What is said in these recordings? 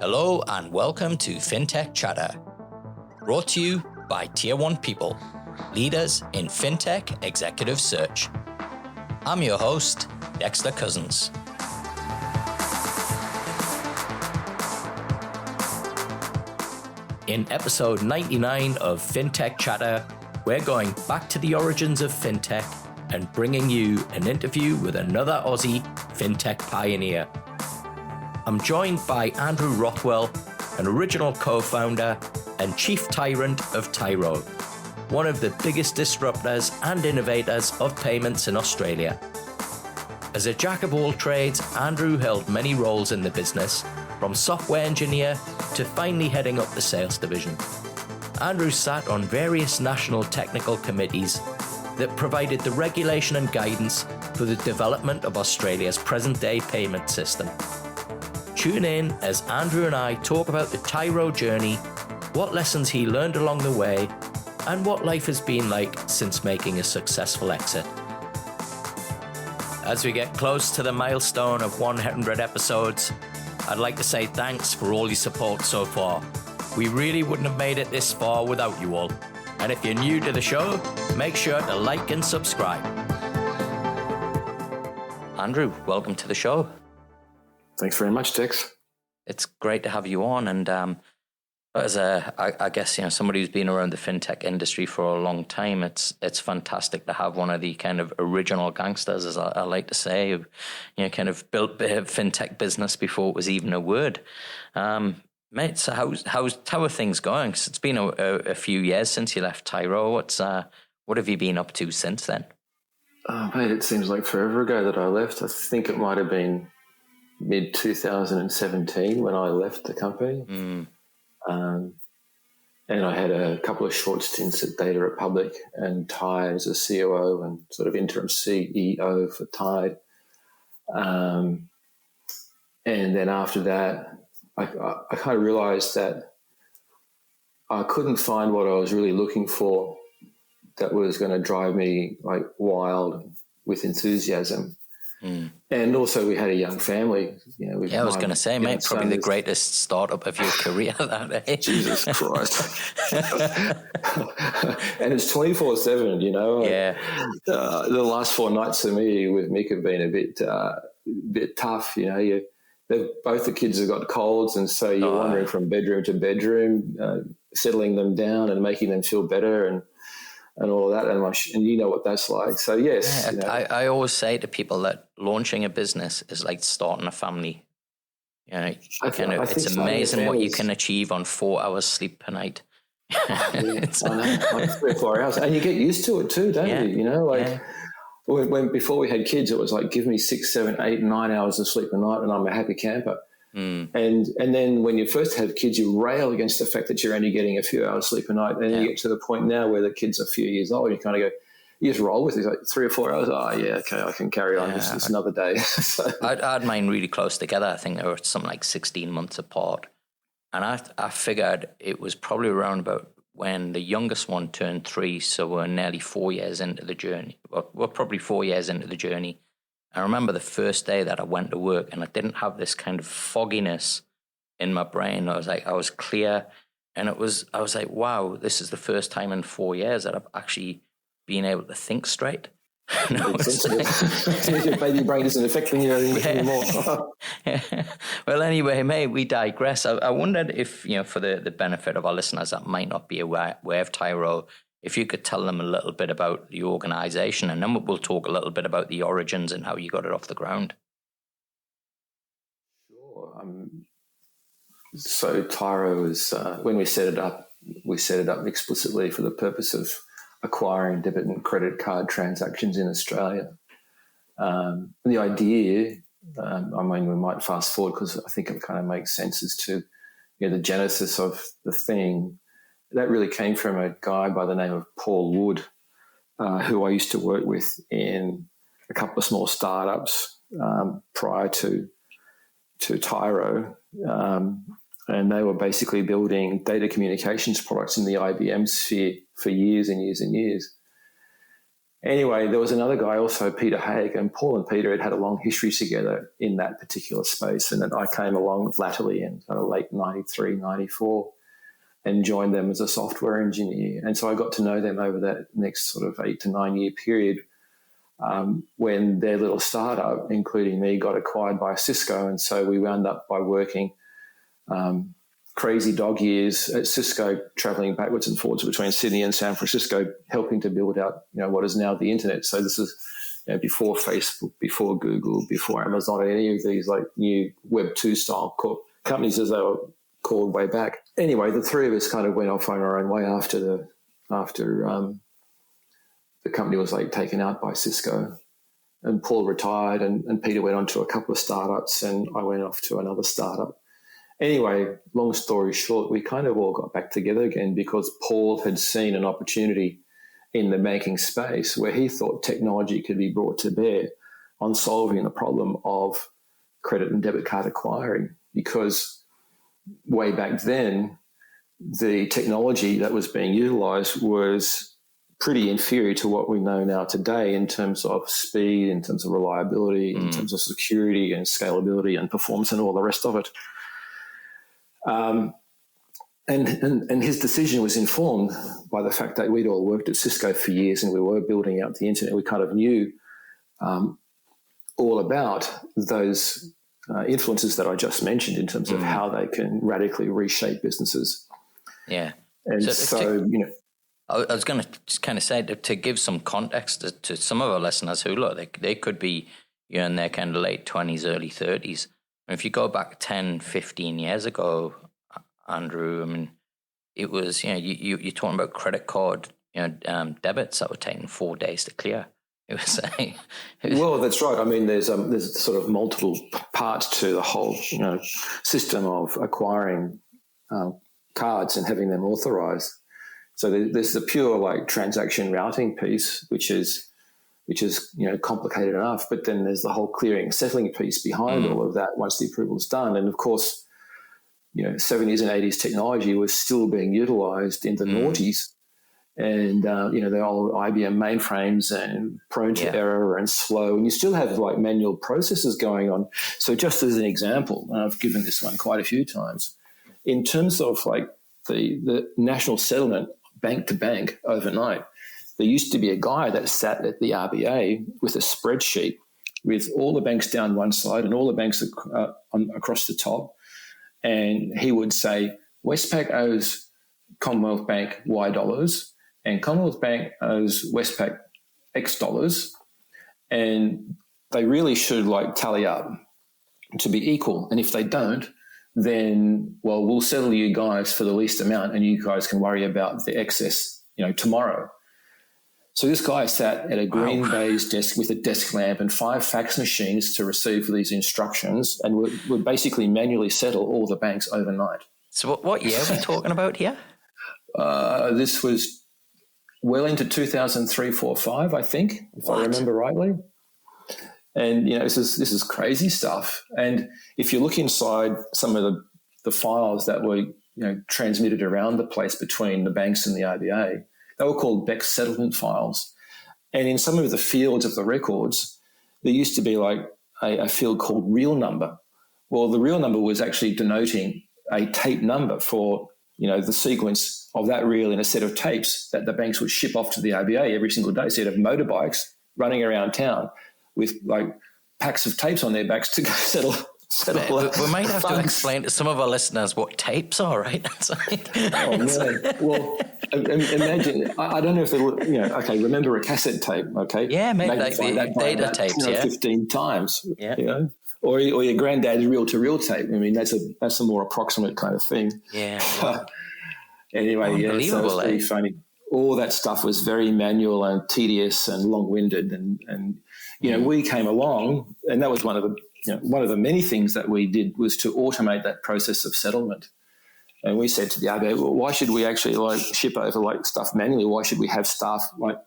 Hello and welcome to Fintech Chatter, brought to you by Tier 1 People, leaders in Fintech executive search. I'm your host, Dexter Cousins. In episode 99 of Fintech Chatter, we're going back to the origins of Fintech and bringing you an interview with another Aussie Fintech pioneer. I'm joined by Andrew Rothwell, an original co-founder and chief tyrant of Tyro, one of the biggest disruptors and innovators of payments in Australia. As a jack of all trades, Andrew held many roles in the business, from software engineer to finally heading up the sales division. Andrew sat on various national technical committees that provided the regulation and guidance for the development of Australia's present-day payment system. Tune in as Andrew and I talk about the Tyro journey, what lessons he learned along the way, and what life has been like since making a successful exit. As we get close to the milestone of 100 episodes, I'd like to say thanks for all your support so far. We really wouldn't have made it this far without you all. And if you're new to the show, make sure to like and subscribe. Andrew, welcome to the show. Thanks very much, Dex. It's great to have you on. And I guess, somebody who's been around the fintech industry for a long time, it's fantastic to have one of the kind of original gangsters, as I like to say, who, kind of built a fintech business before it was even a word. Mate, so how are things going? 'Cause it's been a few years since you left Tyro. What have you been up to since then? Oh, mate, it seems like forever ago that I left. I think it might have been mid-2017 when I left the company. And I had a couple of short stints at Data Republic and Tide as a COO and sort of interim CEO for Tide. And then after that, I kind of realized that I couldn't find what I was really looking for that was going to drive me like wild with enthusiasm. And also we had a young family. I was going to say, mate, probably the greatest startup of your career that age. Jesus Christ. And it's 24/7, Yeah. The last 4 nights for me with Mick have been a bit tough. Both the kids have got colds, and so you're wandering from bedroom to bedroom, settling them down and making them feel better and all of that, and you know what that's like. So yes, I always say to people that launching a business is like starting a family. It's amazing what you can achieve on 4 hours sleep per night. I know, like 3 or 4 hours, and you get used to it too, don't you? When before we had kids, it was like give me 6, 7, 8, 9 hours of sleep a night, and I'm a happy camper. And then when you first have kids, you rail against the fact that you're only getting a few hours sleep a night. And then you get to the point now where the kid's a few years old, you kind of go, you just roll with it. It's like 3 or 4 hours. Oh, yeah, okay, I can carry on. It's another day. So. I had mine really close together. I think they were something like 16 months apart. And I figured it was probably around about when the youngest one turned 3, so we're nearly 4 years into the journey. We're probably 4 years into the journey. I remember the first day that I went to work and I didn't have this kind of fogginess in my brain. I was clear, and I was like, wow, this is the first time in 4 years that I've actually been able to think straight. Your baby brain isn't affecting you anymore. Well, anyway, mate, we digress. I wondered if, for the benefit of our listeners that might not be aware of Tyro, if you could tell them a little bit about the organization, and then we'll talk a little bit about the origins and how you got it off the ground. Sure. So Tyro is, when we set it up explicitly for the purpose of acquiring debit and credit card transactions in Australia. The idea, we might fast forward because I think it kind of makes sense as to the genesis of the thing. That really came from a guy by the name of Paul Wood, who I used to work with in a couple of small startups prior to Tyro. And they were basically building data communications products in the IBM sphere for years and years and years. Anyway, there was another guy also, Peter Haig, and Paul and Peter had a long history together in that particular space. And then I came along latterly in kind of late 93, 94 and joined them as a software engineer. And so I got to know them over that next sort of 8 to 9 year period when their little startup, including me, got acquired by Cisco. And so we wound up by working crazy dog years at Cisco, traveling backwards and forwards between Sydney and San Francisco, helping to build out, what is now the internet. So this is before Facebook, before Google, before Amazon, any of these like new Web 2 style companies as they were called way back. Anyway, the three of us kind of went off on our own way after the company was like taken out by Cisco, and Paul retired and Peter went on to a couple of startups and I went off to another startup. Anyway, long story short, we kind of all got back together again because Paul had seen an opportunity in the banking space where he thought technology could be brought to bear on solving the problem of credit and debit card acquiring, because way back then, the technology that was being utilized was pretty inferior to what we know now today in terms of speed, in terms of reliability, in terms of security and scalability and performance and all the rest of it. And his decision was informed by the fact that we'd all worked at Cisco for years and we were building out the internet. We kind of knew all about those influences that I just mentioned in terms of how they can radically reshape businesses. Yeah. And I was going to just kind of say to give some context to some of our listeners who, look, they could be in their kind of late 20s, early 30s. If you go back 10, 15 years ago, Andrew, I mean, it was, you're talking about credit card, debits that were taking 4 days to clear. Well, that's right. I mean, there's sort of multiple parts to the whole, system of acquiring cards and having them authorized. So there's the pure like transaction routing piece, which is complicated enough. But then there's the whole clearing and settling piece behind all of that once the approval's done. And of course, 70s and 80s technology was still being utilized in the noughties. And, the old IBM mainframes and prone to error and slow. And you still have like manual processes going on. So just as an example, and I've given this one quite a few times, in terms of like the national settlement bank to bank overnight, there used to be a guy that sat at the RBA with a spreadsheet with all the banks down one side and all the banks across the top. And he would say, Westpac owes Commonwealth Bank Y dollars and Commonwealth Bank owes Westpac X dollars. And they really should like tally up to be equal. And if they don't, then, well, we'll settle you guys for the least amount and you guys can worry about the excess, tomorrow. So this guy sat at a green beige desk with a desk lamp and 5 fax machines to receive these instructions and would basically manually settle all the banks overnight. So what year are we talking about here? This was well into 2003, 4, 5, I think, if I remember rightly. And, this is crazy stuff. And if you look inside some of the files that were, transmitted around the place between the banks and the RBA, they were called BEX settlement files. And in some of the fields of the records, there used to be like a field called real number. Well, the real number was actually denoting a tape number for, the sequence of that reel in a set of tapes that the banks would ship off to the RBA every single day. So you'd have motorbikes running around town with like packs of tapes on their backs to go settle. We might have to explain to some of our listeners what tapes are, right? Oh, man. Well, imagine, I don't know if it'll, remember a cassette tape, okay? Yeah, maybe like the data tapes, 15 times, or your granddad's reel-to-reel tape. I mean, that's a more approximate kind of thing. Yeah. Anyway, so it was pretty funny. All that stuff was very manual and tedious and long-winded, and we came along, and that was one of the many things that we did was to automate that process of settlement. And we said to the RBA, well, why should we actually like ship over like stuff manually? Why should we have staff like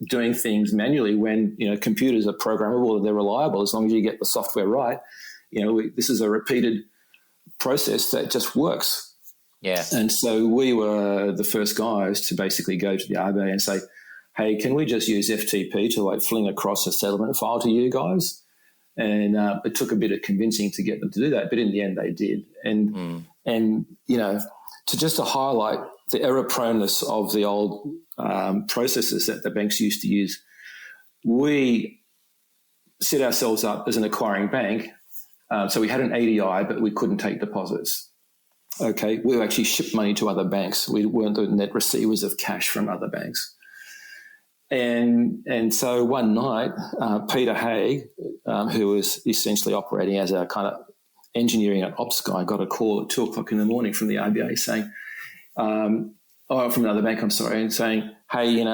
doing things manually when, computers are programmable and they're reliable as long as you get the software right? This is a repeated process that just works. Yeah. And so we were the first guys to basically go to the RBA and say, hey, can we just use FTP to like fling across a settlement file to you guys? And it took a bit of convincing to get them to do that, but in the end they did. And to highlight the error proneness of the old processes that the banks used to use, we set ourselves up as an acquiring bank. So we had an ADI, but we couldn't take deposits. Okay, we actually shipped money to other banks. We weren't the net receivers of cash from other banks. And so one night, Peter Hay, who was essentially operating as our kind of engineering and ops guy, got a call at 2:00 in the morning from the RBA saying, from another bank, and saying, hey,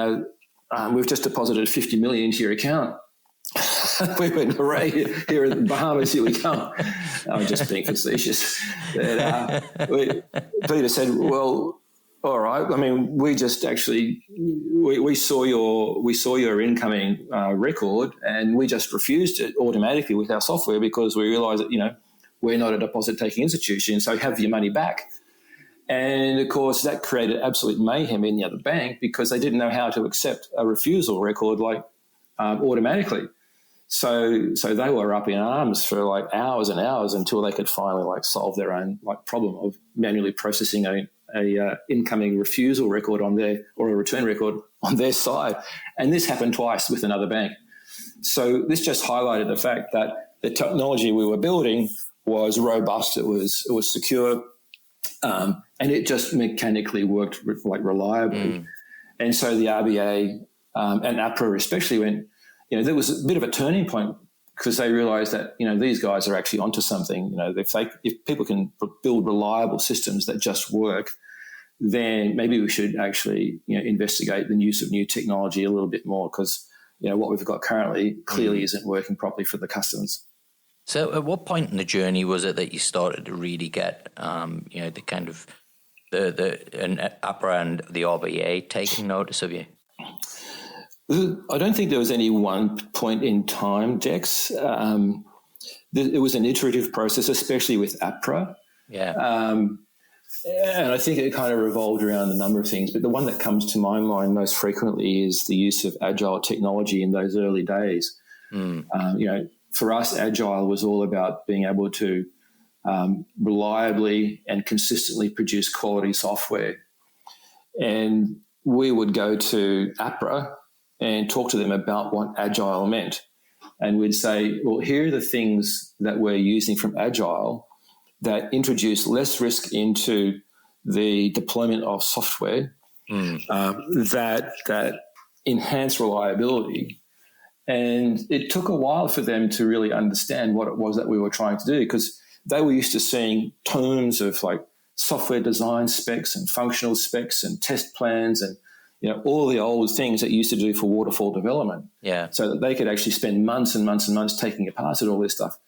we've just deposited 50 million into your account. We went, hooray, here at the Bahamas, here we come. I'm just being facetious. Peter said, well, all right. I mean, we just actually we saw your incoming record, and we just refused it automatically with our software because we realised that we're not a deposit taking institution, so have your money back. And of course, that created absolute mayhem in the other bank because they didn't know how to accept a refusal record automatically. So they were up in arms for like hours and hours until they could finally solve their own problem of manually processing a incoming refusal record on their, or a return record on their side. And this happened twice with another bank. So this just highlighted the fact that the technology we were building was robust, it was secure, and it just mechanically worked reliably. And so the RBA and APRA especially went, there was a bit of a turning point because they realised that these guys are actually onto something. If people can build reliable systems that just work, then maybe we should actually investigate the use of new technology a little bit more because what we've got currently clearly isn't working properly for the customers. So at what point in the journey was it that you started to really get the kind of the APRA and the RBA taking notice of you? I don't think there was any one point in time, Dex. It was an iterative process, especially with APRA. Yeah. And I think it kind of revolved around a number of things, but the one that comes to my mind most frequently is the use of agile technology in those early days. For us, agile was all about being able to reliably and consistently produce quality software. And we would go to APRA and talk to them about what agile meant. And we'd say, well, here are the things that we're using from agile that introduce less risk into the deployment of software, that enhance reliability. And it took a while for them to really understand what it was that we were trying to do because they were used to seeing tomes of software design specs and functional specs and test plans and all the old things that you used to do for waterfall development. Yeah. So that they could actually spend months and months and months taking apart at all this stuff.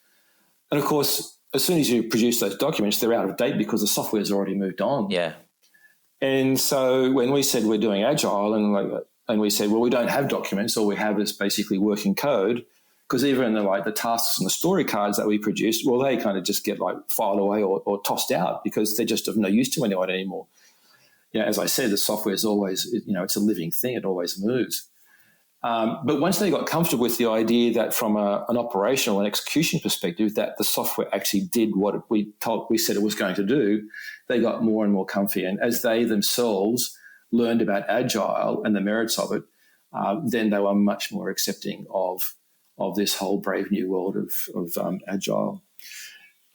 And of course, as soon as you produce those documents, they're out of date because the software's already moved on. Yeah. And so when we said we're doing agile and we said, well, we don't have documents, all we have is basically working code, because even the tasks and the story cards that we produced, well, they kind of just get filed away or tossed out because they're just of no use to anyone anymore. As I said, the software is always, it's a living thing. It always moves. But once they got comfortable with the idea that from an operational and execution perspective, that the software actually did what we said it was going to do, they got more and more comfy. And as they themselves learned about agile and the merits of it, then they were much more accepting of this whole brave new world of agile.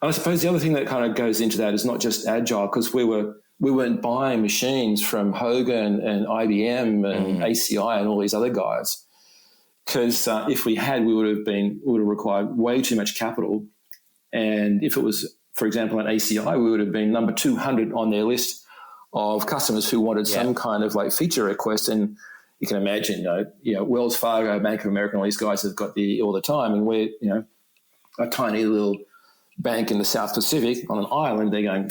And I suppose the other thing that kind of goes into that is not just agile, because we weren't buying machines from Hogan and IBM and ACI and all these other guys. Because if we had, we would have required way too much capital. And if it was, for example, an ACI, we would have been number 200 on their list of customers who wanted some kind of feature request. And you can imagine, Wells Fargo, Bank of America, all these guys have got all the time. And we're, a tiny little bank in the South Pacific on an island. They're going,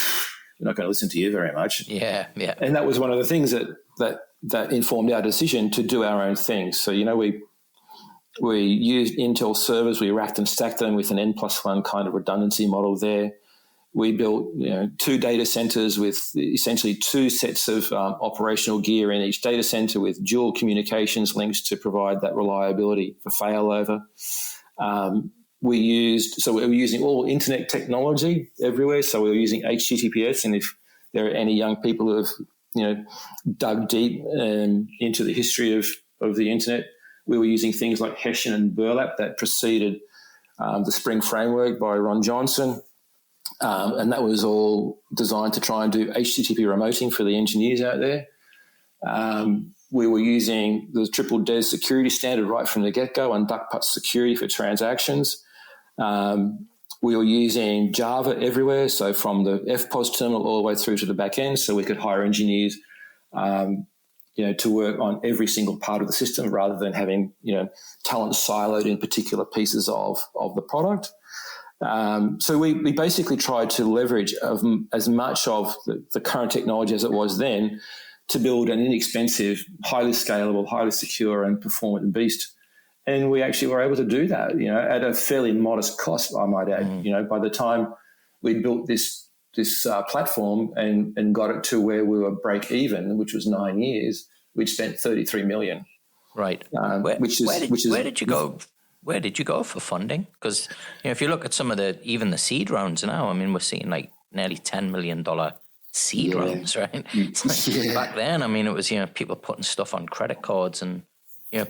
we're not going to listen to you very much. Yeah. And that was one of the things that informed our decision to do our own thing. So, we used Intel servers, we racked and stacked them with an N+1 kind of redundancy model there. We built 2 data centers with essentially 2 sets of operational gear in each data center with dual communications links to provide that reliability for failover. We were using all internet technology everywhere. So we were using HTTPS, and if there are any young people who have dug deep into the history of the internet, we were using things like Hessian and Burlap that preceded the Spring Framework by Ron Johnson. And that was all designed to try and do HTTP remoting for the engineers out there. We were using the triple DES security standard right from the get-go and duck-putt security for transactions. We were using Java everywhere, so from the FPOS terminal all the way through to the back end, so we could hire engineers to work on every single part of the system rather than having talent siloed in particular pieces of the product. So we basically tried to leverage as much of the current technology as it was then to build an inexpensive, highly scalable, highly secure and performant beast. And we actually were able to do that, at a fairly modest cost, I might add. By the time we built this platform and got it to where we were break even, which was 9 years, we'd spent $33 million. Right. Where did you go? Where did you go for funding? Because if you look at some of even the seed rounds now, I mean, we're seeing like nearly $10 million seed rounds, right? Back then, I mean, it was people putting stuff on credit cards and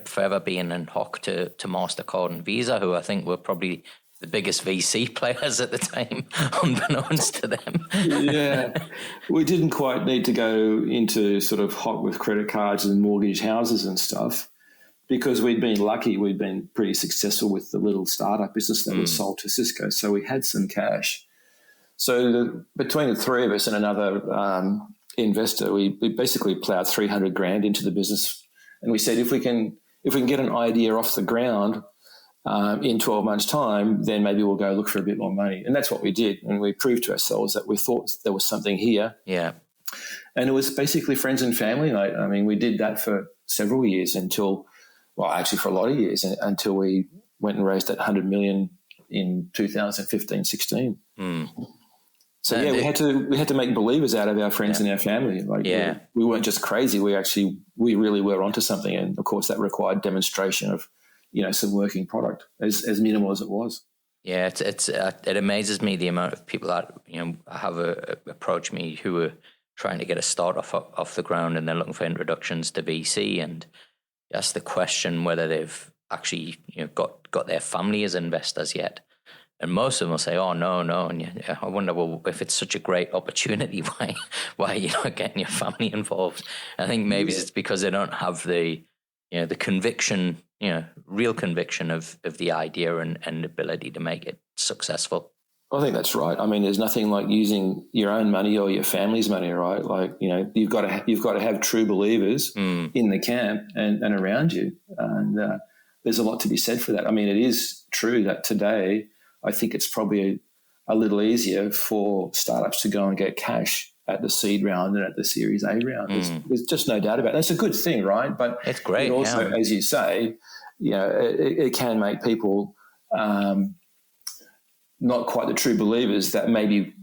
forever being in hock to MasterCard and Visa, who I think were probably the biggest VC players at the time, unbeknownst to them. Yeah, we didn't quite need to go into sort of hock with credit cards and mortgage houses and stuff, because we'd been lucky. We'd been pretty successful with the little startup business that was sold to Cisco. So we had some cash. So between the three of us and another investor, we basically plowed $300,000 into the business. And we said, if we can get an idea off the ground in 12 months' time, then maybe we'll go look for a bit more money. And that's what we did. And we proved to ourselves that we thought there was something here. Yeah. And it was basically friends and family. I mean, we did that for several years for a lot of years, until we went and raised that $100 million in 2015-16. So we had to make believers out of our friends and our family. We weren't just crazy. We really were onto something, and of course that required demonstration of some working product, as minimal as it was. Yeah, it amazes me the amount of people that have approached me who are trying to get a startup off the ground, and they're looking for introductions to VC, and ask the question whether they've actually got their family as investors yet. And most of them will say, "Oh, no." And I wonder, well, if it's such a great opportunity, why are you not getting your family involved? I think maybe it's because they don't have the conviction, real conviction of the idea and ability to make it successful. I think that's right. I mean, there's nothing like using your own money or your family's money, right? Like, you've got to have true believers in the camp and around you. And there's a lot to be said for that. I mean, it is true that today, I think it's probably a little easier for startups to go and get cash at the seed round than at the Series A round. There's just no doubt about it. That's a good thing, right? But it's great. It also, as you say, it can make people not quite the true believers that maybe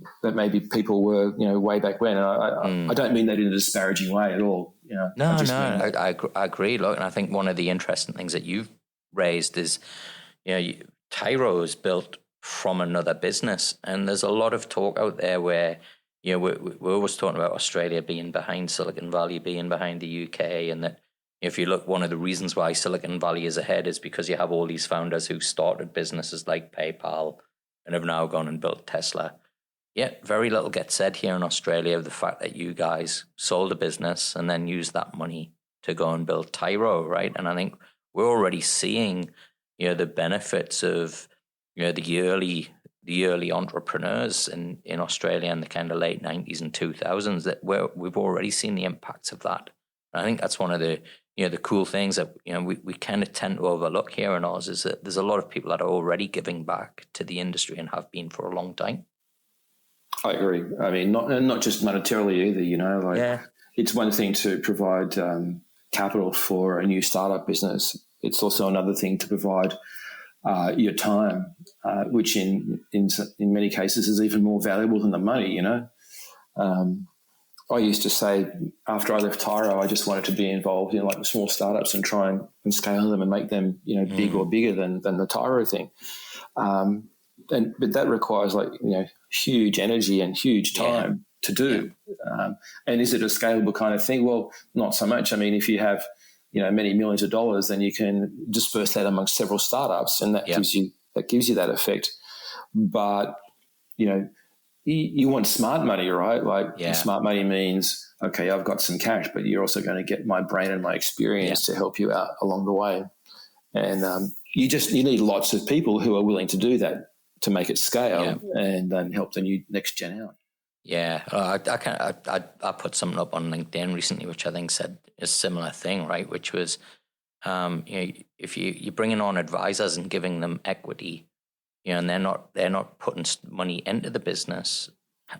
people were, way back when. And I don't mean that in a disparaging way at all. I agree. Look, and I think one of the interesting things that you've raised is, Tyro is built from another business, and there's a lot of talk out there where we're always talking about Australia being behind Silicon Valley, being behind the UK, and that if you look, one of the reasons why Silicon Valley is ahead is because you have all these founders who started businesses like PayPal and have now gone and built Tesla. Yet very little gets said here in Australia of the fact that you guys sold a business and then used that money to go and build Tyro, right? And I think we're already seeing the benefits of the early entrepreneurs in Australia in the kind of late 90s and 2000s, that we've already seen the impacts of that. And I think that's one of the the cool things that we kind of tend to overlook here in Oz, is that there's a lot of people that are already giving back to the industry and have been for a long time. I agree. I mean, not just monetarily either. It's one thing to provide capital for a new startup business. It's also another thing to provide your time, which in many cases is even more valuable than the money, you know. I used to say after I left Tyro, I just wanted to be involved in like small startups and try and scale them and make them, you know, big or bigger than the Tyro thing. But that requires like, you know, huge energy and huge time to do. And is it a scalable kind of thing? Well, not so much. I mean, if you have, you know, many millions of dollars, then you can disperse that amongst several startups, and that gives you that effect. But, you know, you want smart money, right? Like smart money means, okay, I've got some cash, but you're also going to get my brain and my experience to help you out along the way. And you need lots of people who are willing to do that to make it scale and then help the new next gen out. Yeah, I put something up on LinkedIn recently, which I think said a similar thing, right? Which was, you know, if you're bringing on advisors and giving them equity, you know, and they're not putting money into the business,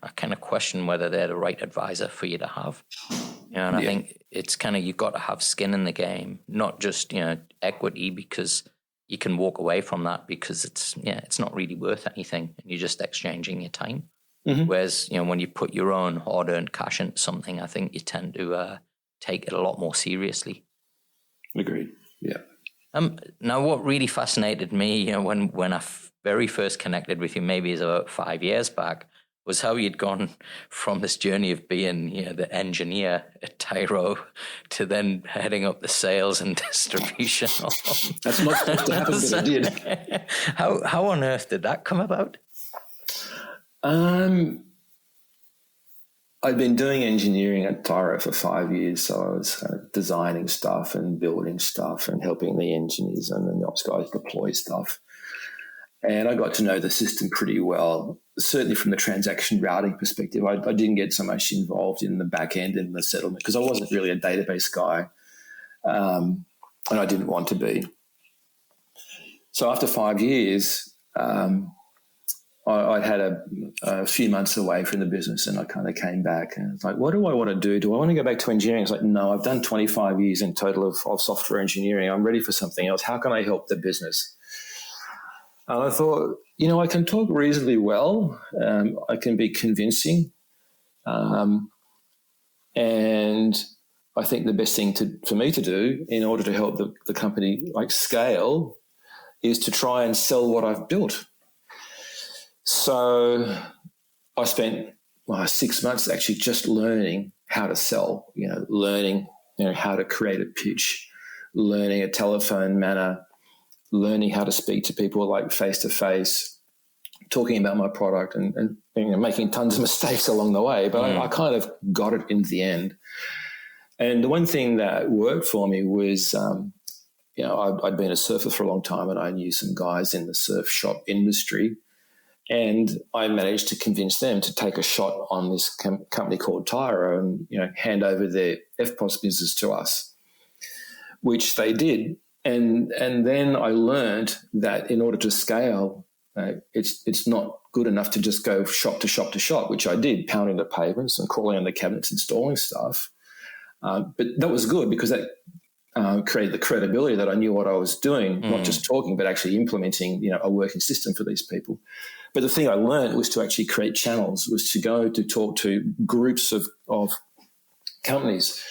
I kind of question whether they're the right advisor for you to have. You know, and I think it's kind of, you've got to have skin in the game, not just, you know, equity, because you can walk away from that because it's not really worth anything, and you're just exchanging your time. Mm-hmm. Whereas, you know, when you put your own hard-earned cash into something, I think you tend to take it a lot more seriously. Agreed. Yeah. Now, what really fascinated me, you know, when I very first connected with you, maybe it's about 5 years back, was how you'd gone from this journey of being, you know, the engineer at Tyro to then heading up the sales and distribution. That's not supposed to happen, but it did. How on earth did that come about? I'd been doing engineering at Tyro for 5 years, so I was kind of designing stuff and building stuff and helping the engineers and the ops guys deploy stuff. And I got to know the system pretty well, certainly from the transaction routing perspective. I didn't get so much involved in the back end and the settlement because I wasn't really a database guy, and I didn't want to be. So after 5 years, I'd had a few months away from the business, and I kind of came back and it's like, what do I want to do? Do I want to go back to engineering? It's like, no, I've done 25 years in total of software engineering. I'm ready for something else. How can I help the business? And I thought, you know, I can talk reasonably well. I can be convincing. And I think the best thing for me to do in order to help the company like scale is to try and sell what I've built. So I spent 6 months actually just learning how to sell, you know, learning, you know, how to create a pitch, learning a telephone manner, learning how to speak to people like face-to-face, talking about my product and you know, making tons of mistakes along the way. But I kind of got it in the end. And the one thing that worked for me was, you know, I'd been a surfer for a long time and I knew some guys in the surf shop industry. And I managed to convince them to take a shot on this company called Tyro and, you know, hand over their FPOS business to us, which they did. And then I learned that in order to scale, it's not good enough to just go shop to shop to shop, which I did, pounding the pavements and crawling on the cabinets, installing stuff. But that was good because that created the credibility that I knew what I was doing, not just talking, but actually implementing, you know, a working system for these people. But the thing I learned was to actually create channels, was to go to talk to groups of companies,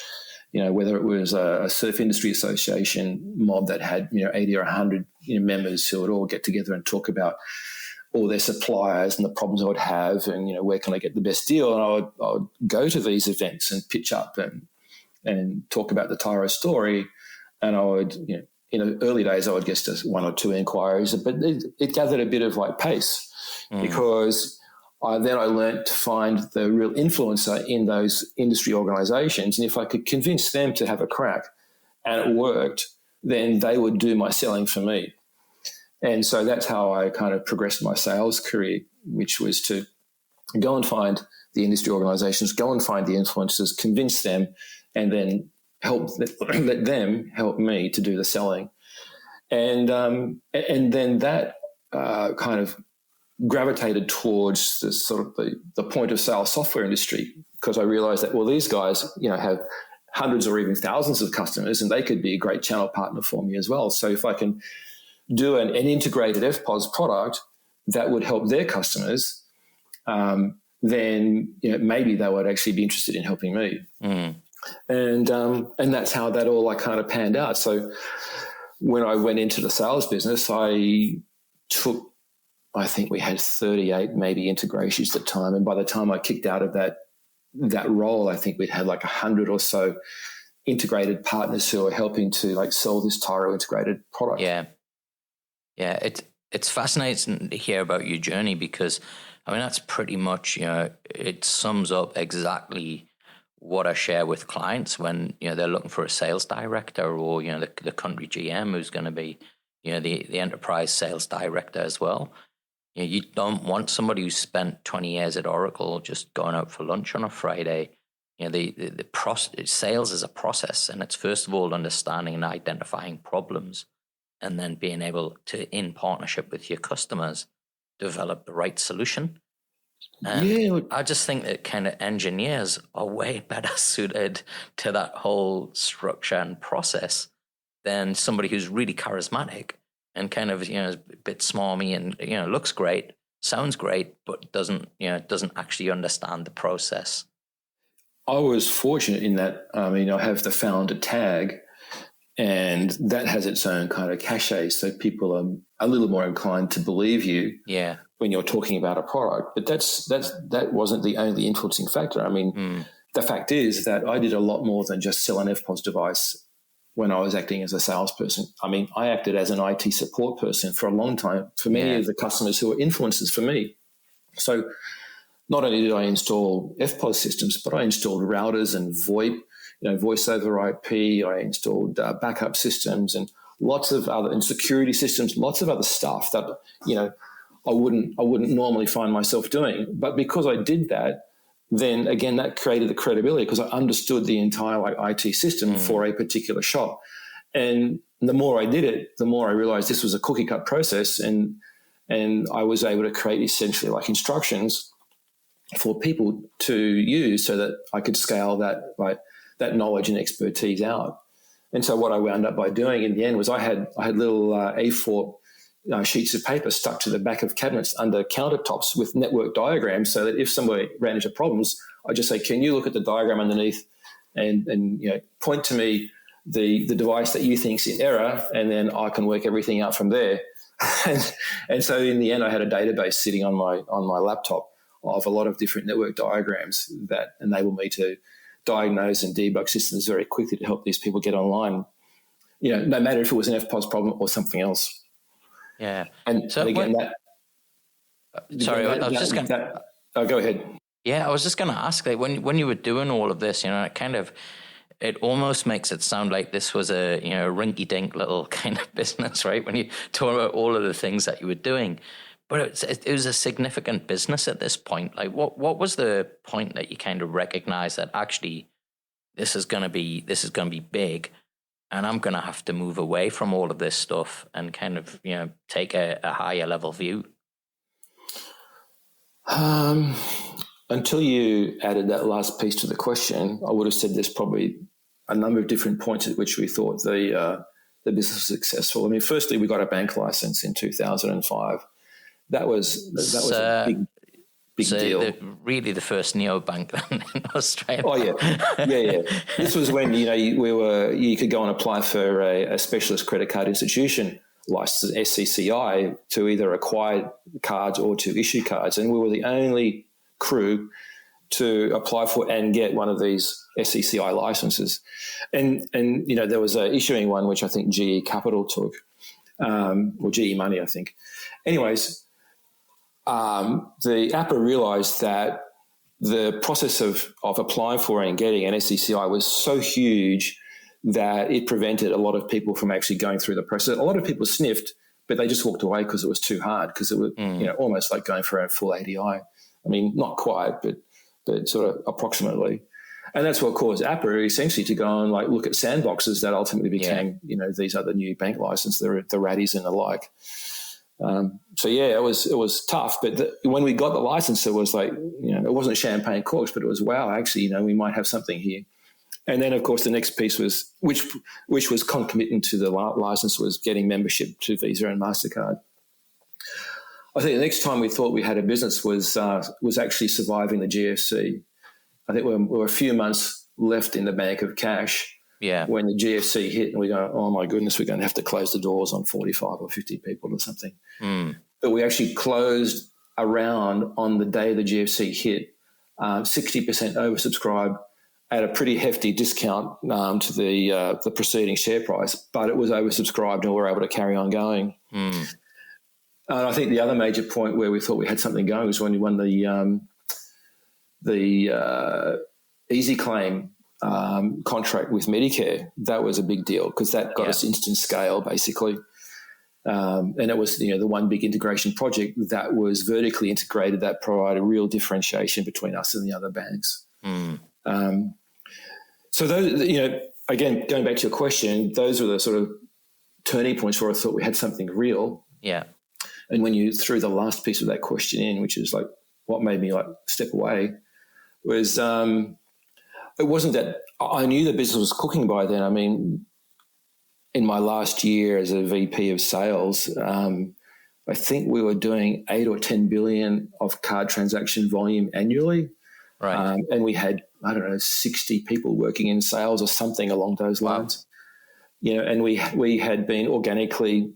you know, whether it was a surf industry association mob that had, you know, 80 or 100 members who would all get together and talk about all their suppliers and the problems I would have and, you know, where can I get the best deal? And I would go to these events and pitch up and talk about the Tyro story. And I would, you know, in the early days, I would get just one or two inquiries, but it gathered a bit of like pace because I learned to find the real influencer in those industry organizations. And if I could convince them to have a crack and it worked, then they would do my selling for me. And so that's how I kind of progressed my sales career, which was to go and find the industry organizations, go and find the influencers, convince them, and then let them help me to do the selling. And then that kind of gravitated towards the sort of the point of sale software industry, because I realized that, well, these guys, you know, have hundreds or even thousands of customers and they could be a great channel partner for me as well. So if I can do an integrated FPOS product that would help their customers, then maybe they would actually be interested in helping me. And that's how that all kind of panned out. So when I went into the sales business, I think we had 38 maybe integrations at the time, and by the time I kicked out of that role, I think we'd had 100 or so integrated partners who are helping to sell this Tyro integrated product. It's fascinating to hear about your journey, because that's pretty much it sums up exactly what I share with clients when they're looking for a sales director, or the country GM who's going to be the enterprise sales director as well. You don't want somebody who spent 20 years at Oracle just going out for lunch on a Friday. Sales is a process, and it's first of all understanding and identifying problems, and then being able to, in partnership with your customers, develop the right solution. And I just think that kind of engineers are way better suited to that whole structure and process than somebody who's really charismatic and kind of is a bit smarmy and looks great, sounds great, but doesn't actually understand the process. I was fortunate in that I have the founder tag, and that has its own kind of cachet, so people are a little more inclined to believe you when you're talking about a product. But that wasn't the only influencing factor. The fact is that I did a lot more than just sell an FPOS device when I was acting as a salesperson. I acted as an IT support person for a long time for many of the customers who were influencers for me. So not only did I install FPOS systems, but I installed routers and VoIP, voice over IP. I installed backup systems and lots of other, and security systems, lots of other stuff that I wouldn't normally find myself doing. But because I did that, then again that created the credibility, because I understood the entire IT system for a particular shop. And the more I did it, the more I realized this was a cookie cut process, and I was able to create essentially instructions for people to use so that I could scale that knowledge and expertise out. And so what I wound up by doing in the end was I had little A4 sheets of paper stuck to the back of cabinets under countertops with network diagrams, so that if somebody ran into problems, I just say, can you look at the diagram underneath and point to me the device that you think's in error, and then I can work everything out from there. and so in the end, I had a database sitting on my laptop of a lot of different network diagrams that enable me to diagnose and debug systems very quickly to help these people get online, no matter if it was an FPOS problem or something else. Yeah. And again, go ahead. Yeah, I was just going to ask, when you were doing all of this, it almost makes it sound like this was a rinky-dink little kind of business, right? When you talk about all of the things that you were doing, but it was a significant business at this point. What was the point that you kind of recognized that actually this is going to be big, and I'm going to have to move away from all of this stuff and kind of, take a higher level view? Until you added that last piece to the question, I would have said there's probably a number of different points at which we thought the business was successful. Firstly, we got a bank license in 2005. That was a big deal. Really the first neobank in Australia. Oh yeah. This was when you could go and apply for a specialist credit card institution license, SCCI, to either acquire cards or to issue cards, and we were the only crew to apply for and get one of these SCCI licenses. And there was a issuing one which I think GE Capital took, or GE Money, I think. Anyways. The APRA realised that the process of applying for and getting an SCCI was so huge that it prevented a lot of people from actually going through the process. A lot of people sniffed, but they just walked away because it was too hard, because it was almost like going for a full ADI. Not quite, but sort of approximately. And that's what caused APRA essentially to go and look at sandboxes that ultimately became these other new bank licenses, the Raddies and the like. It was tough, but when we got the license, it was it wasn't champagne corks, but it was, wow, actually, we might have something here. And then, of course, the next piece was, which was concomitant to the license, was getting membership to Visa and MasterCard. I think the next time we thought we had a business was actually surviving the GFC. I think we were a few months left in the bank of cash when the GFC hit, and we go, oh, my goodness, we're going to have to close the doors on 45 or 50 people or something. But we actually closed around on the day the GFC hit, 60% oversubscribed at a pretty hefty discount to the preceding share price, but it was oversubscribed and we were able to carry on going. And I think the other major point where we thought we had something going was when we won the Easy Claim contract with Medicare. That was a big deal because that got us instant scale, basically. And it was, the one big integration project that was vertically integrated that provided real differentiation between us and the other banks. So those, again, going back to your question, those were the sort of turning points where I thought we had something real. Yeah. And when you threw the last piece of that question in, which is like what made me step away, was it wasn't that I knew the business was cooking by then. I mean, in my last year as a VP of sales, I think we were doing 8 or 10 billion of card transaction volume annually. Right. And we had, 60 people working in sales or something along those lines. Wow. And we had been organically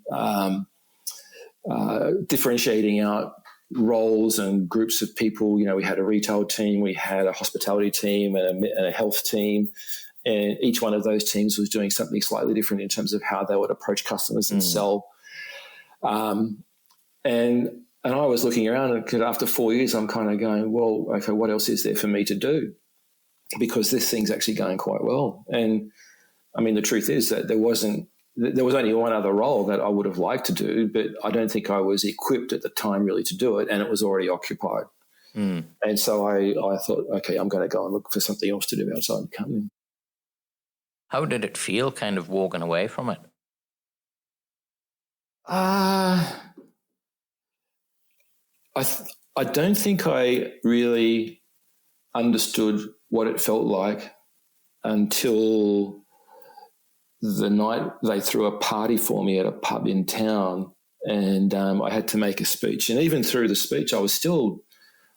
differentiating out roles and groups of people. We had a retail team, we had a hospitality team and a health team. And each one of those teams was doing something slightly different in terms of how they would approach customers and sell. And I was looking around, because after 4 years, I'm kind of going, well, okay, what else is there for me to do? Because this thing's actually going quite well. And I mean, the truth is that there was only one other role that I would have liked to do, but I don't think I was equipped at the time really to do it, and it was already occupied. And so I thought, okay, I'm going to go and look for something else to do outside the company. How did it feel kind of walking away from it? I don't think I really understood what it felt like until the night they threw a party for me at a pub in town, and I had to make a speech. And even through the speech, I was still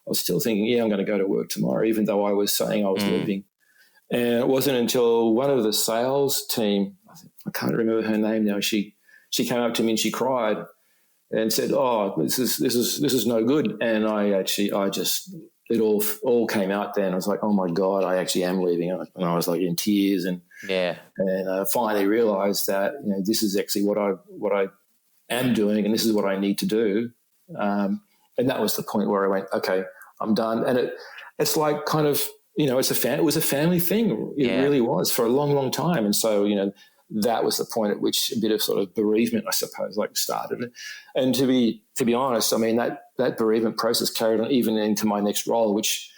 thinking, yeah, I'm going to go to work tomorrow, even though I was saying I was leaving. And it wasn't until one of the sales team, I can't remember her name now, she came up to me and she cried and said, "Oh, this is no good." And it all came out then. I was like, "Oh my God, I actually am leaving." And I was like in tears, and I finally realized that this is actually what I am doing, and this is what I need to do. And that was the point where I went, "Okay, I'm done." And it's like kind of it was a family thing. It really was for a long, long time. And so that was the point at which a bit of sort of bereavement, I suppose, started. And to be honest, I mean, that bereavement process carried on even into my next role, which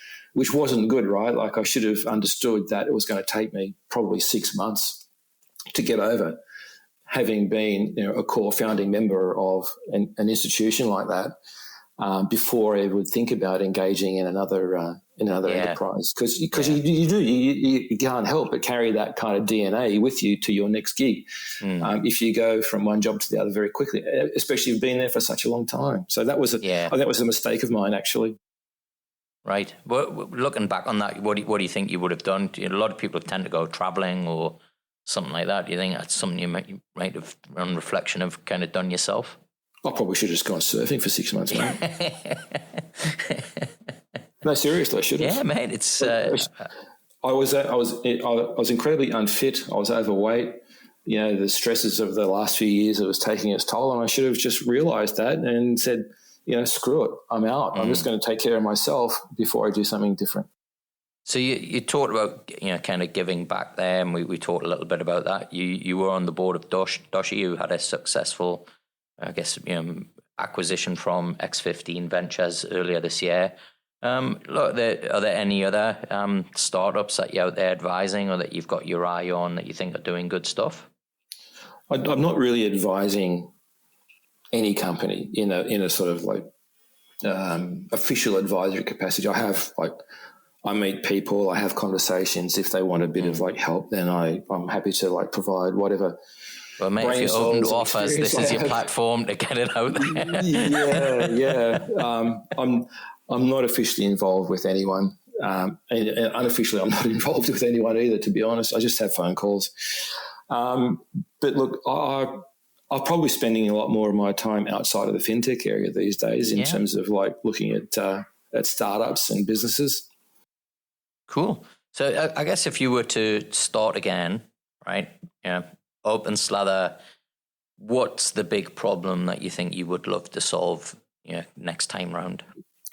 wasn't good, right? Like I should have understood that it was going to take me probably 6 months to get over having been a core founding member of an institution like that before I would think about engaging in another enterprise, because you can't help but carry that kind of DNA with you to your next gig if you go from one job to the other very quickly, especially if you've been there for such a long time. So that was a mistake of mine, actually. Right. Well, looking back on that, what do you think you would have done? A lot of people tend to go traveling or something like that. Do you think that's something you might have, on reflection, have kind of done yourself? I probably should have just gone surfing for 6 months, mate. No, seriously, I should have. Yeah, mate. It's. I was incredibly unfit. I was overweight. The stresses of the last few years, it was taking its toll, and I should have just realised that and said, screw it, I'm out. I'm just going to take care of myself before I do something different. So you talked about kind of giving back there, and we talked a little bit about that. You were on the board of Doshi, who had a successful, I guess, acquisition from X15 Ventures earlier this year. Look, are there any other startups that you're out there advising, or that you've got your eye on that you think are doing good stuff? I'm not really advising any company in a sort of official advisory capacity. I I meet people, I have conversations. If they want a bit of like help, then I'm happy to like provide whatever. Well, mate, if you're open to offers, this is your platform to get it out there. Yeah. I'm not officially involved with anyone. And unofficially, I'm not involved with anyone either, to be honest. I just have phone calls. But look, I'm probably spending a lot more of my time outside of the fintech area these days in terms of like looking at startups and businesses. Cool. So I guess if you were to start again, right, open slather, what's the big problem that you think you would love to solve next time round?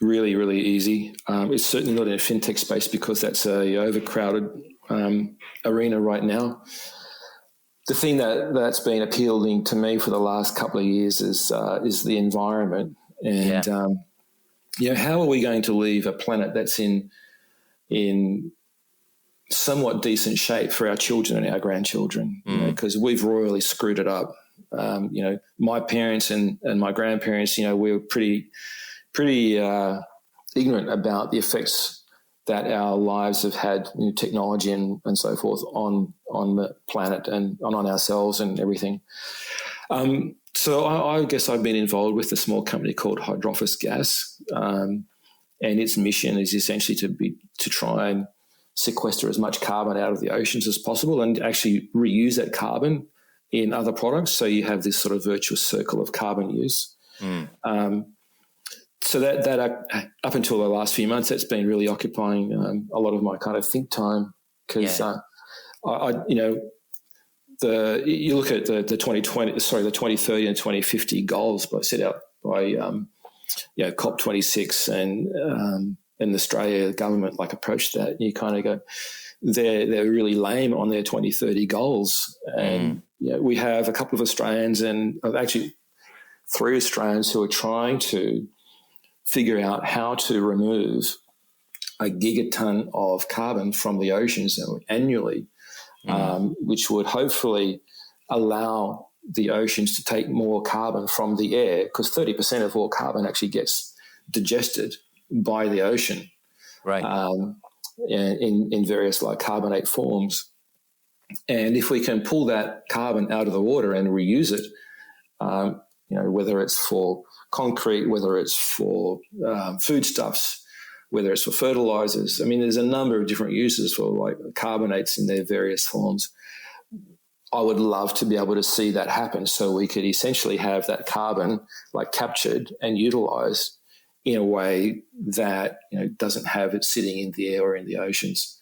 Really, really easy. It's certainly not in a fintech space because that's a overcrowded arena right now. The thing that's been appealing to me for the last couple of years is the environment, and how are we going to leave a planet that's in somewhat decent shape for our children and our grandchildren? Because we've royally screwed it up. My parents and my grandparents, we were pretty ignorant about the effects that our lives have had, technology and so forth on the planet and on ourselves and everything. So I guess I've been involved with a small company called Hydrophos Gas, and its mission is essentially to try and sequester as much carbon out of the oceans as possible and actually reuse that carbon in other products. So you have this sort of virtuous circle of carbon use. So that up until the last few months, that's been really occupying a lot of my kind of think time because you look at the 2030 and 2050 goals set out by COP26 and in Australia, the government approached that. And you kind of go, they're really lame on their 2030 goals, and we have a couple of Australians and actually 3 Australians who are trying to figure out how to remove a gigaton of carbon from the oceans annually, which would hopefully allow the oceans to take more carbon from the air, because 30% of all carbon actually gets digested by the ocean, right? In various carbonate forms. And if we can pull that carbon out of the water and reuse it, whether it's for concrete, whether it's for foodstuffs, whether it's for fertilizers. I mean, there's a number of different uses for carbonates in their various forms. I would love to be able to see that happen, so we could essentially have that carbon captured and utilized in a way that doesn't have it sitting in the air or in the oceans.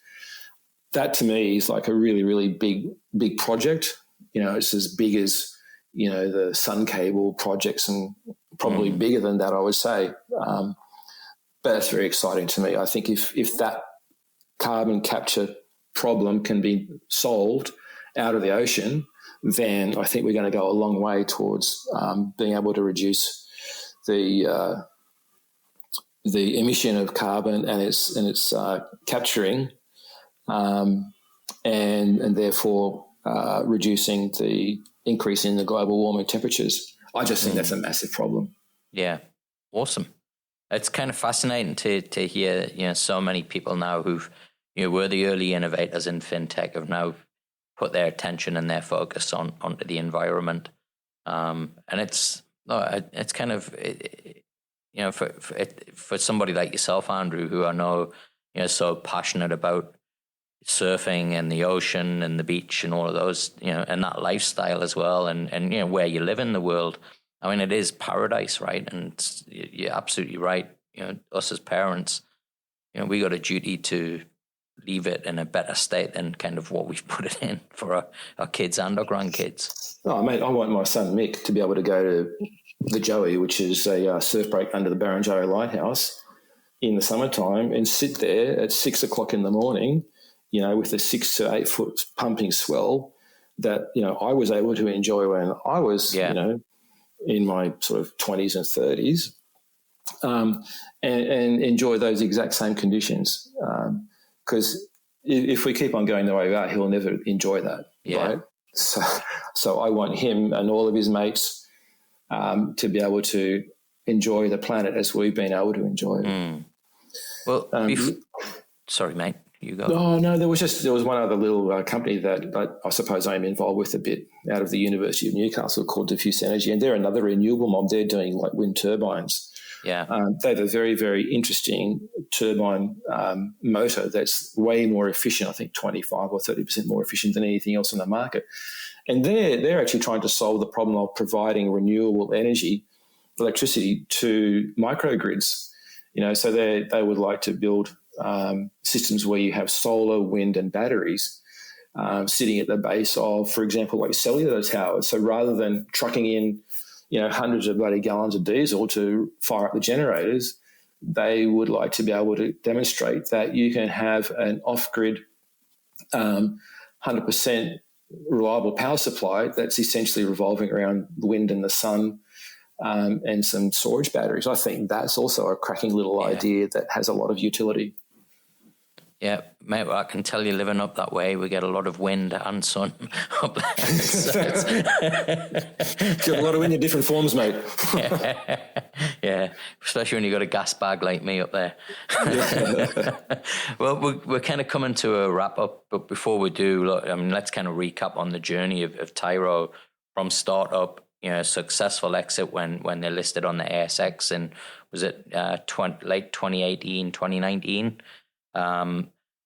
That to me is a really, really big project. It's as big as the Sun Cable projects, and probably bigger than that, I would say. But it's very exciting to me. I think if that carbon capture problem can be solved out of the ocean, then I think we're going to go a long way towards being able to reduce the emission of carbon and its capturing, and therefore reducing the increase in the global warming temperatures. I just think that's a massive problem. Yeah, awesome. It's kind of fascinating to hear, so many people now who've, were the early innovators in fintech have now put their attention and their focus onto the environment. And it's kind of, for somebody like yourself, Andrew, who I know, so passionate about surfing and the ocean and the beach and all of those, and that lifestyle as well, and where you live in the world. I mean, it is paradise, right? And you're absolutely right. Us as parents, we got a duty to leave it in a better state than kind of what we've put it in for our kids and our grandkids. Oh, mate, I want my son Mick to be able to go to the Joey, which is a surf break under the Barrenjoey Lighthouse in the summertime, and sit there at 6 o'clock in the morning, with a 6 to 8 foot pumping swell that, I was able to enjoy when I was, in my sort of 20s and 30s, and enjoy those exact same conditions. Because if we keep on going the way we are, he'll never enjoy that, right? So I want him and all of his mates to be able to enjoy the planet as we've been able to enjoy it. Well, Sorry, mate. You go. Oh no, there was one other little company that I suppose I'm involved with a bit out of the University of Newcastle called Diffuse Energy, and they're another renewable mob. They're doing like wind turbines. Yeah, they have a very, very interesting turbine motor that's way more efficient. I think 25 or 30% more efficient than anything else on the market. And they're actually trying to solve the problem of providing renewable energy, electricity to microgrids. So they would like to build systems where you have solar, wind, and batteries sitting at the base of, for example, like cellular towers. So rather than trucking in, hundreds of bloody gallons of diesel to fire up the generators, they would like to be able to demonstrate that you can have an off-grid 100% reliable power supply that's essentially revolving around the wind and the sun and some storage batteries. I think that's also a cracking little idea that has a lot of utility. Yeah, mate, well, I can tell you living up that way, we get a lot of wind and sun up there. Got a lot of wind in different forms, mate. Yeah, especially when you got a gas bag like me up there. Well, we're kind of coming to a wrap up, but before we do, let's kind of recap on the journey of Tyro from startup, successful exit when they're listed on the ASX, and was it late 2018, 2019?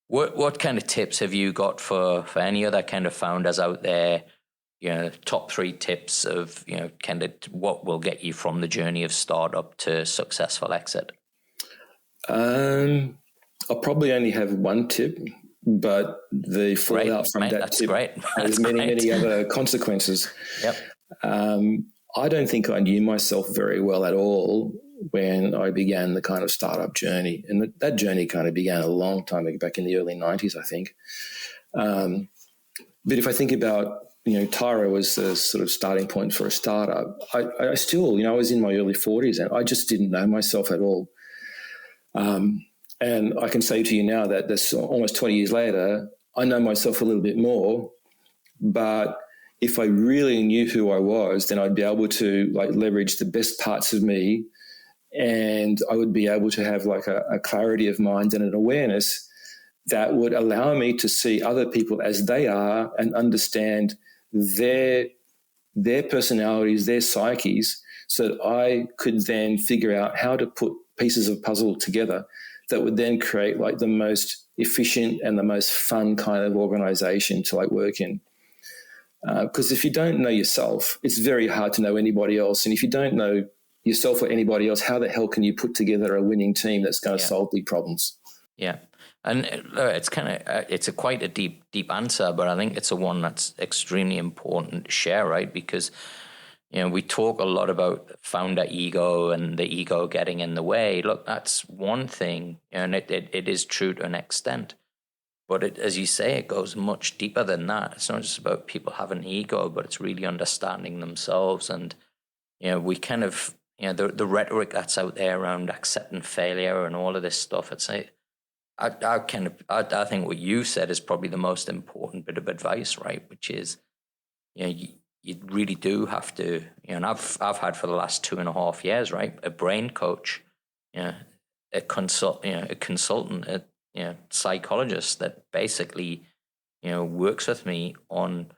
What kind of tips have you got for any other kind of founders out there? Top 3 tips of kind of what will get you from the journey of startup to successful exit. I'll probably only have one tip, but the fallout from that tip has many other consequences. Yep. I don't think I knew myself very well at all when I began the kind of startup journey. And that journey kind of began a long time ago, back in the early 90s, I think. But if I think about, Tyro as the sort of starting point for a startup, I still, I was in my early 40s and I just didn't know myself at all. And I can say to you now that this almost 20 years later, I know myself a little bit more, but if I really knew who I was, then I'd be able to leverage the best parts of me, and I would be able to have a clarity of mind and an awareness that would allow me to see other people as they are and understand their personalities, their psyches, so that I could then figure out how to put pieces of puzzle together that would then create the most efficient and the most fun kind of organization to work in. Because if you don't know yourself, it's very hard to know anybody else. And if you don't know yourself or anybody else, how the hell can you put together a winning team that's going to solve big problems? Yeah. And it's it's quite a deep answer, but I think it's a one that's extremely important to share, right? Because, we talk a lot about founder ego and the ego getting in the way. Look, that's one thing, and it is true to an extent. But as you say, it goes much deeper than that. It's not just about people having ego, but it's really understanding themselves. And, we kind of, the rhetoric that's out there around accepting failure and all of this stuff, I think what you said is probably the most important bit of advice, right? Which is, you really do have to, and I've had for the last 2.5 years, right, a brain coach, a consultant, a psychologist that basically, works with me on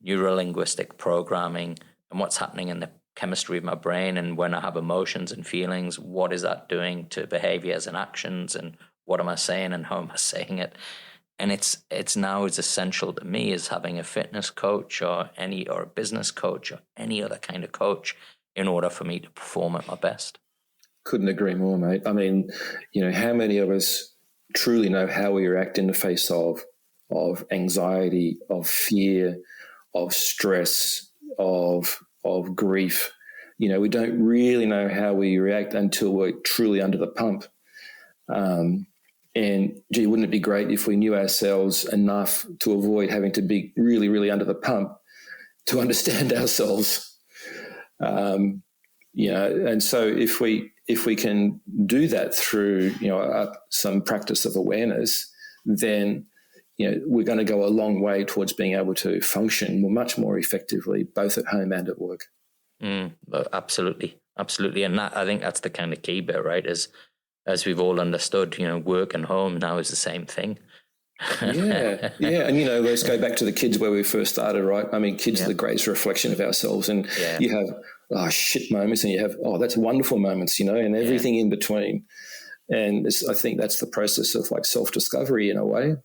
neurolinguistic programming and what's happening in the chemistry of my brain, and when I have emotions and feelings, what is that doing to behaviors and actions, and what am I saying and how am I saying it? And it's now as essential to me as having a fitness coach or a business coach or any other kind of coach in order for me to perform at my best. Couldn't agree more, mate. I mean, how many of us truly know how we react in the face of anxiety, of fear, of stress, of grief? We don't really know how we react until we're truly under the pump. And gee, wouldn't it be great if we knew ourselves enough to avoid having to be really, really under the pump to understand ourselves? And so if we can do that through some practice of awareness, then we're going to go a long way towards being able to function much more effectively, both at home and at work. Absolutely, and I think that's the kind of key bit, right? Is as we've all understood, work and home now is the same thing. Yeah. And, let's go back to the kids where we first started, right? I mean, kids are the greatest reflection of ourselves. And you have, shit moments, and you have, that's wonderful moments, and everything in between. And I think that's the process of like self-discovery in a way.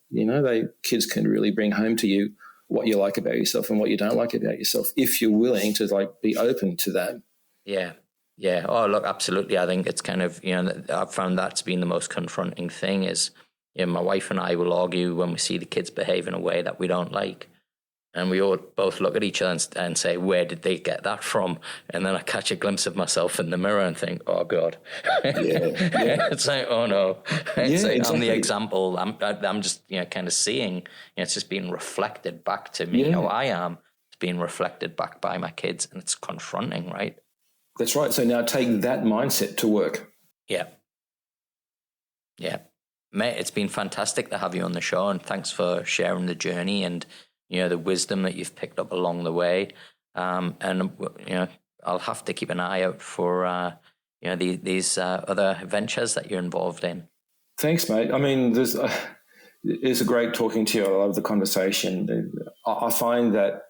Kids can really bring home to you what you like about yourself and what you don't like about yourself, if you're willing to like be open to that. Yeah. Yeah. Oh, look, absolutely. I think it's kind of, I've found that's been the most confronting thing is, my wife and I will argue when we see the kids behave in a way that we don't like. And we all both look at each other and say, where did they get that from? And then I catch a glimpse of myself in the mirror and think, oh, God. It's like, oh, no. It's like, exactly. I'm the example. I'm just, kind of seeing, it's just being reflected back to me how I am. It's being reflected back by my kids, and it's confronting, right? That's right. So now take that mindset to work. Yeah. Mate, it's been fantastic to have you on the show, and thanks for sharing the journey and, the wisdom that you've picked up along the way. And I'll have to keep an eye out for, these other ventures that you're involved in. Thanks, mate. I mean, it's a great talking to you. I love the conversation. I find that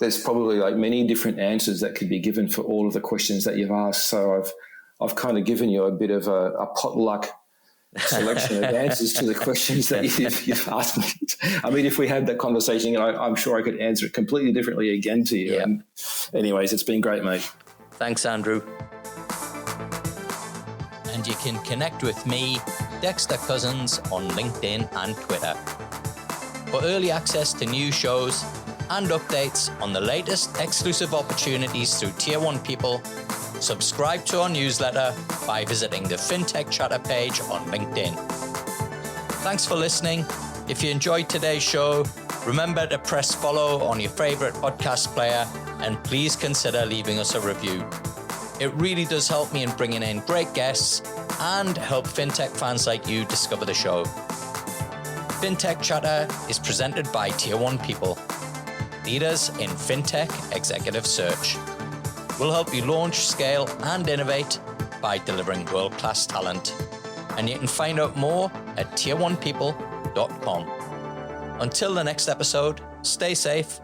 there's probably like many different answers that could be given for all of the questions that you've asked. So I've kind of given you a bit of a potluck selection of answers to the questions that you've asked me. I mean, if we had that conversation, I'm sure I could answer it completely differently again to you. Yeah. And anyways, it's been great, mate. Thanks, Andrew. And you can connect with me, Dexter Cousins, on LinkedIn and Twitter. For early access to new shows and updates on the latest exclusive opportunities through Tier 1 people, subscribe to our newsletter by visiting the Fintech Chatter page on LinkedIn. Thanks for listening. If you enjoyed today's show, remember to press follow on your favorite podcast player, and please consider leaving us a review. It really does help me in bringing in great guests and help fintech fans like you discover the show. Fintech Chatter is presented by Tier 1 people, leaders in fintech executive search. We'll help you launch, scale, and innovate by delivering world-class talent. And you can find out more at tier1people.com. Until the next episode, stay safe